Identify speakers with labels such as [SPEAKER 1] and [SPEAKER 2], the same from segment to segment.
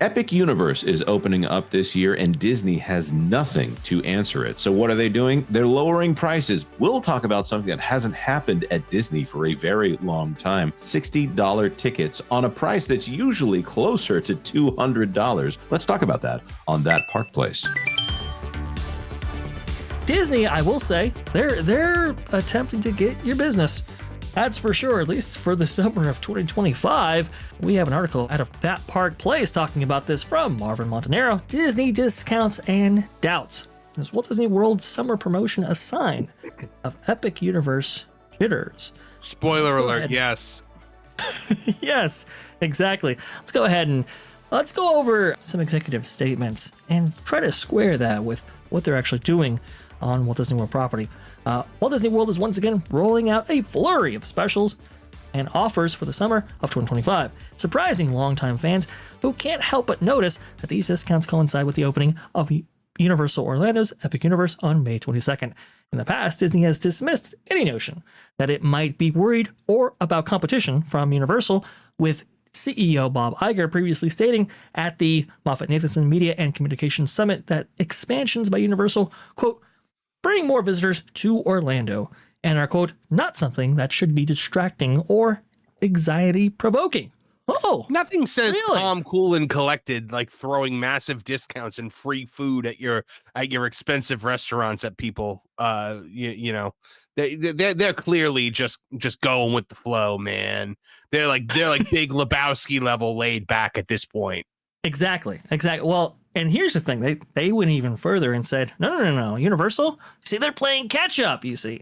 [SPEAKER 1] Epic Universe is opening up this year, and Disney has nothing to answer it. So what are they doing? They're lowering prices. We'll talk about something that hasn't happened at Disney for a very long time. $60 tickets on a price that's usually closer to $200. Let's talk about that on That Park Place.
[SPEAKER 2] Disney, I will say, they're attempting to get your business. That's for sure, at least for the summer of 2025. We have an article out of That Park Place talking about this from Marvin Montanaro. Disney discounts and doubts. Is Walt Disney World summer promotion a sign of Epic Universe jitters?
[SPEAKER 3] Spoiler alert, yes.
[SPEAKER 2] Yes, exactly. Let's go ahead and let's go over some executive statements and try to square that with what they're actually doing on Walt Disney World property. Walt Disney World is once again rolling out a flurry of specials and offers for the summer of 2025, surprising longtime fans who can't help but notice that these discounts coincide with the opening of Universal Orlando's Epic Universe on May 22nd. In the past, Disney has dismissed any notion that it might be worried or about competition from Universal, with CEO Bob Iger previously stating at the Moffett-Nathanson Media and Communications Summit that expansions by Universal, quote, bring more visitors to Orlando and are, quote, not something that should be distracting or anxiety provoking. Oh,
[SPEAKER 3] nothing says
[SPEAKER 2] really?
[SPEAKER 3] calm, cool, and collected like throwing massive discounts and free food at your expensive restaurants at people. You know, they're clearly just going with the flow, man. They're like Big Lebowski level laid back at this point.
[SPEAKER 2] Exactly. Well, and here's the thing. They went even further and said, no. Universal, see, they're playing catch up, you see.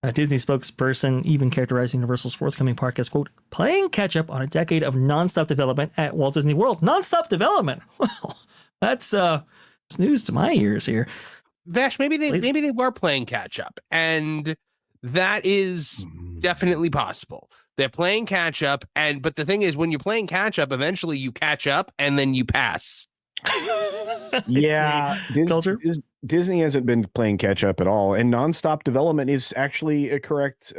[SPEAKER 2] A Disney spokesperson even characterized Universal's forthcoming park as, quote, playing catch up on a decade of nonstop development at Walt Disney World. Nonstop development. Well, that's news to my ears here.
[SPEAKER 3] Vash, maybe they were playing catch up, and that is definitely possible. They're playing catch up, but the thing is, when you're playing catch up, eventually you catch up and then you pass.
[SPEAKER 4] Yeah, Disney hasn't been playing catch up at all, and nonstop development is actually a correct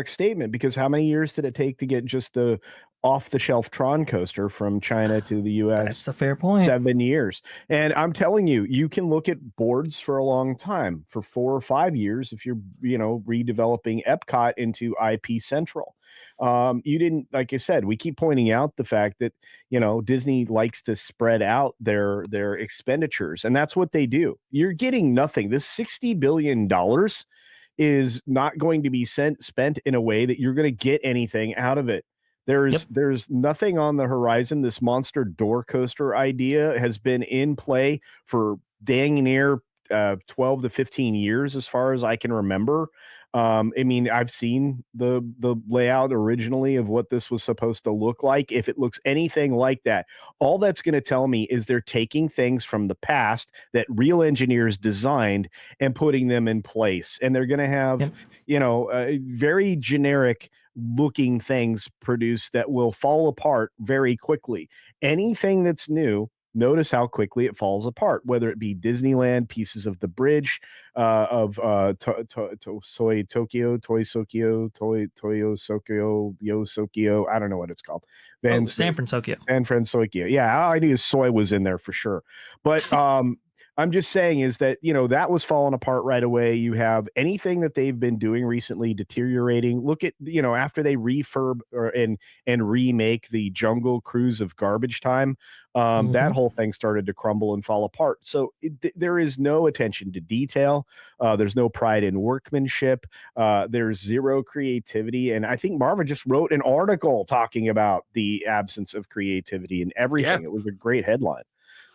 [SPEAKER 4] statement, because how many years did it take to get just the off-the-shelf Tron coaster from China to the U.S.?
[SPEAKER 2] That's a fair point.
[SPEAKER 4] 7 years. And I'm telling you, you can look at boards for a long time, for 4 or 5 years, if you're redeveloping Epcot into IP Central. You didn't, like I said, we keep pointing out the fact that, Disney likes to spread out their expenditures, and that's what they do. You're getting nothing. This $60 billion is not going to be spent in a way that you're going to get anything out of it. There's nothing on the horizon. This monster door coaster idea has been in play for dang near 12 to 15 years, as far as I can remember. I've seen the layout originally of what this was supposed to look like. If it looks anything like that, all that's going to tell me is they're taking things from the past that real engineers designed and putting them in place. And they're going to have, very generic looking things produced that will fall apart very quickly. Anything that's new, notice how quickly it falls apart, whether it be Disneyland, pieces of the bridge of Toy Sokyo, I don't know what it's called.
[SPEAKER 2] San Francisco.
[SPEAKER 4] San Francisco. Yeah, all I knew is soy was in there for sure. But I'm just saying is that, that was falling apart right away. You have anything that they've been doing recently deteriorating. Look at, after they refurb and remake the Jungle Cruise of Garbage Time, that whole thing started to crumble and fall apart. So there is no attention to detail. There's no pride in workmanship. There's zero creativity. And I think Marvin just wrote an article talking about the absence of creativity and everything. Yeah. It was a great headline.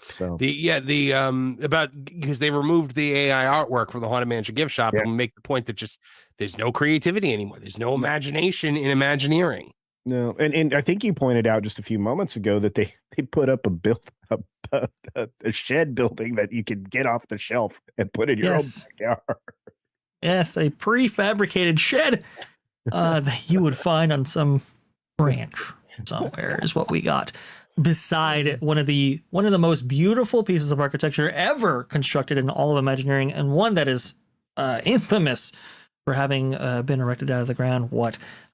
[SPEAKER 4] So
[SPEAKER 3] about, because they removed the AI artwork from the Haunted Mansion gift shop and make the point that just there's no creativity anymore. There's no imagination in Imagineering.
[SPEAKER 4] No, and I think you pointed out just a few moments ago that they put up a shed building that you could get off the shelf and put in your own backyard.
[SPEAKER 2] Yes, a prefabricated shed that you would find on some ranch somewhere is what we got. Beside one of the most beautiful pieces of architecture ever constructed in all of Imagineering, and one that is infamous for having been erected out of the ground,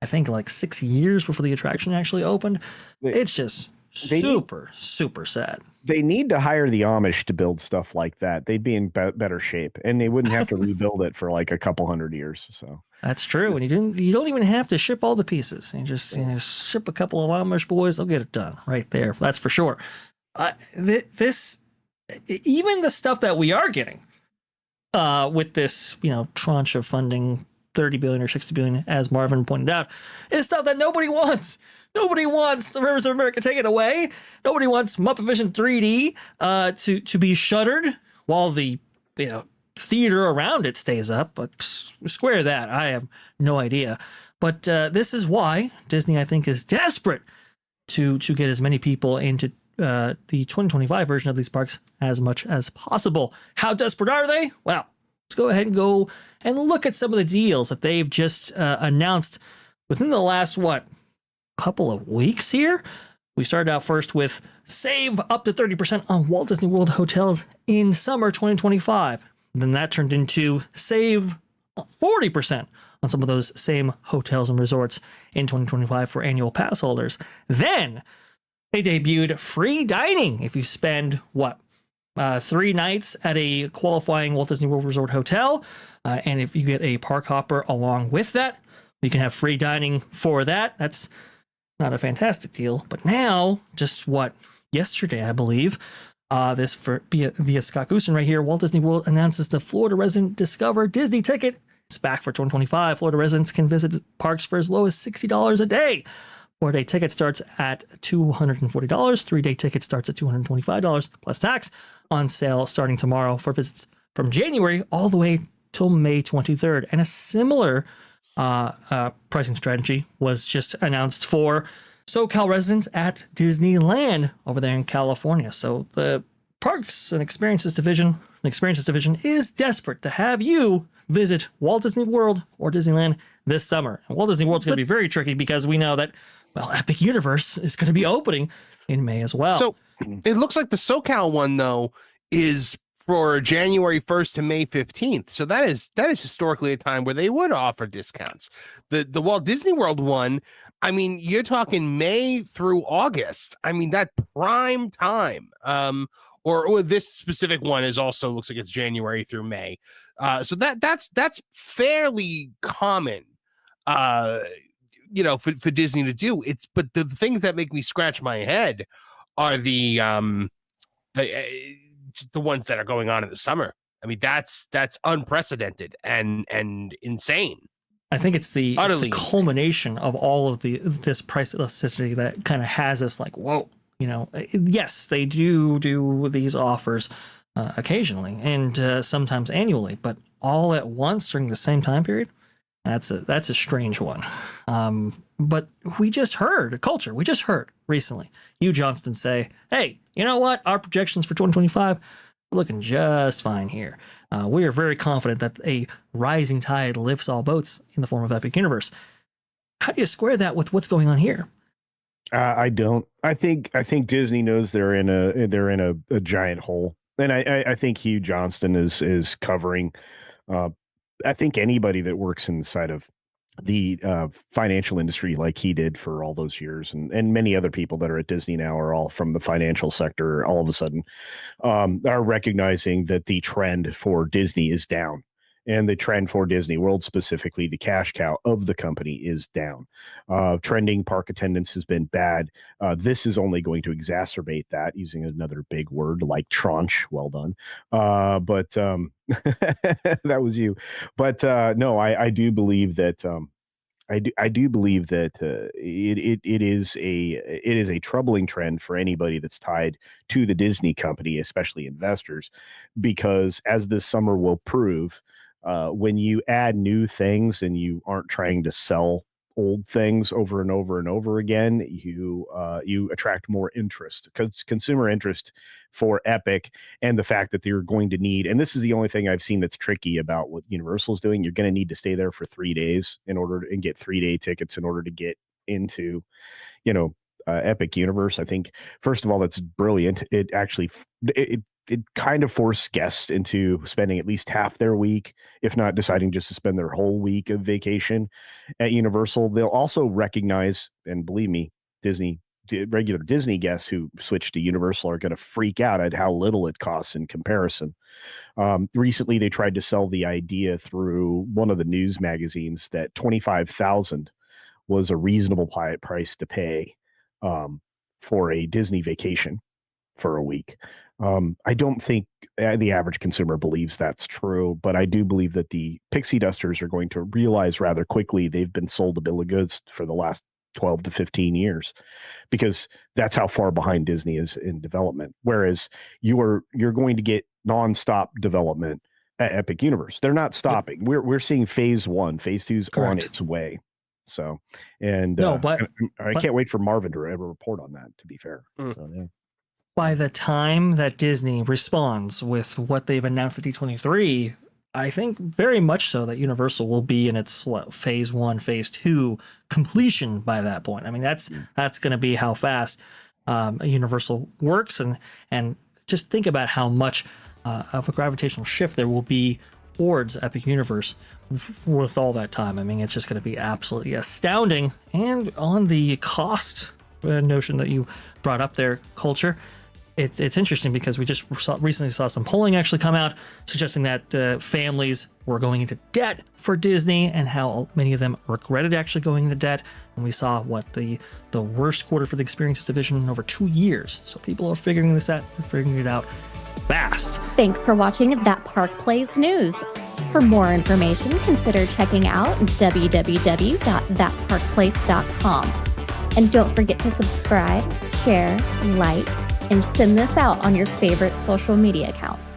[SPEAKER 2] I think like 6 years before the attraction actually opened. It's just super sad.
[SPEAKER 4] They need to hire the Amish to build stuff like that. They'd be in better shape, and they wouldn't have to rebuild it for like a couple hundred years. So
[SPEAKER 2] That's true. And you don't even have to ship all the pieces. You just ship a couple of Amish boys. They'll get it done right there. That's for sure. This, even the stuff that we are getting with this, tranche of funding, 30 billion or 60 billion, as Marvin pointed out, is stuff that nobody wants. Nobody wants the Rivers of America taken away. Nobody wants Muppet Vision 3D to be shuttered while the theater around it stays up. But square that. I have no idea. But this is why Disney, I think, is desperate to get as many people into the 2025 version of these parks as much as possible. How desperate are they? Well, let's go ahead and look at some of the deals that they've just announced within the last, couple of weeks here. We started out first with save up to 30% on Walt Disney World hotels in summer 2025. Then that turned into save 40% on some of those same hotels and resorts in 2025 for annual pass holders. Then they debuted free dining if you spend 3 nights at a qualifying Walt Disney World Resort hotel. And if you get a park hopper along with that, you can have free dining for that. That's not a fantastic deal. But now, just yesterday, I believe, this via Scott Goosen right here, Walt Disney World announces the Florida Resident Discover Disney ticket. It's back for 2025. Florida residents can visit parks for as low as $60 a day. 4-day ticket starts at $240. 3-day ticket starts at $225 plus tax. On sale starting tomorrow for visits from January all the way till May 23rd. And a similar pricing strategy was just announced for SoCal residents at Disneyland over there in California. So the Parks and Experiences Division is desperate to have you visit Walt Disney World or Disneyland this summer. And Walt Disney World's going to be very tricky because we know that, Epic Universe is going to be opening in May as well.
[SPEAKER 3] So it looks like the SoCal one, though, is for January 1st to May 15th. So that is historically a time where they would offer discounts. The Walt Disney World one, I mean, you're talking May through August. I mean, that prime time. Or this specific one is also looks like it's January through May. So that's fairly common. For Disney to do. But the things that make me scratch my head are the ones that are going on in the summer. I mean, that's unprecedented and insane.
[SPEAKER 2] I think it's the culmination of all of this price elasticity that kind of has us like, whoa, yes, they do these offers occasionally and sometimes annually, but all at once during the same time period. That's a strange one. But we just heard recently Hugh Johnston say, hey, you know what? Our projections for 2025 are looking just fine here. We are very confident that a rising tide lifts all boats in the form of Epic Universe. How do you square that with what's going on here?
[SPEAKER 4] I don't. I think Disney knows they're in a giant hole, and I think Hugh Johnston is covering. I think anybody that works inside of the financial industry like he did for all those years, and many other people that are at Disney now are all from the financial sector, all of a sudden are recognizing that the trend for Disney is down. And the trend for Disney World, specifically the cash cow of the company, is down. Trending park attendance has been bad. This is only going to exacerbate that, using another big word like tranche. Well done. But that was you. But no, I do believe that I do believe that it is a troubling trend for anybody that's tied to the Disney company, especially investors, because as this summer will prove, when you add new things and you aren't trying to sell old things over and over and over again, you attract more interest, because consumer interest for Epic, and the fact that you're going to need, and this is the only thing I've seen that's tricky about what Universal's doing, you're going to need to stay there for 3 days and get 3-day tickets in order to get into, Epic Universe. I think, first of all, that's brilliant. It actually, it kind of forced guests into spending at least half their week, if not deciding just to spend their whole week of vacation at Universal. They'll also recognize, and believe me, Disney regular Disney guests who switch to Universal are going to freak out at how little it costs in comparison. Recently, they tried to sell the idea through one of the news magazines that $25,000 was a reasonable price to pay for a Disney vacation for a week. I don't think the average consumer believes that's true, but I do believe that the pixie dusters are going to realize rather quickly they've been sold a bill of goods for the last 12 to 15 years, because that's how far behind Disney is in development. Whereas you're going to get nonstop development at Epic Universe. They're not stopping. We're seeing phase 1, phase 2's on its way. So, and I can't wait for Marvin to ever report on that, to be fair. So, yeah.
[SPEAKER 2] By the time that Disney responds with what they've announced at D23, I think very much so that Universal will be in its phase 1, phase 2 completion by that point. I mean, that's going to be how fast Universal works, and just think about how much of a gravitational shift there will be towards Epic Universe with all that time. I mean, it's just going to be absolutely astounding. And on the cost notion that you brought up there, Culture, it's interesting because we just recently saw some polling actually come out suggesting that families were going into debt for Disney and how many of them regretted actually going into debt. And we saw the worst quarter for the experiences division in over 2 years. So people are figuring this out. They're figuring it out fast.
[SPEAKER 5] Thanks for watching That Park Plays News. For more information, consider checking out www.thatparkplace.com. And don't forget to subscribe, share, like, and send this out on your favorite social media accounts.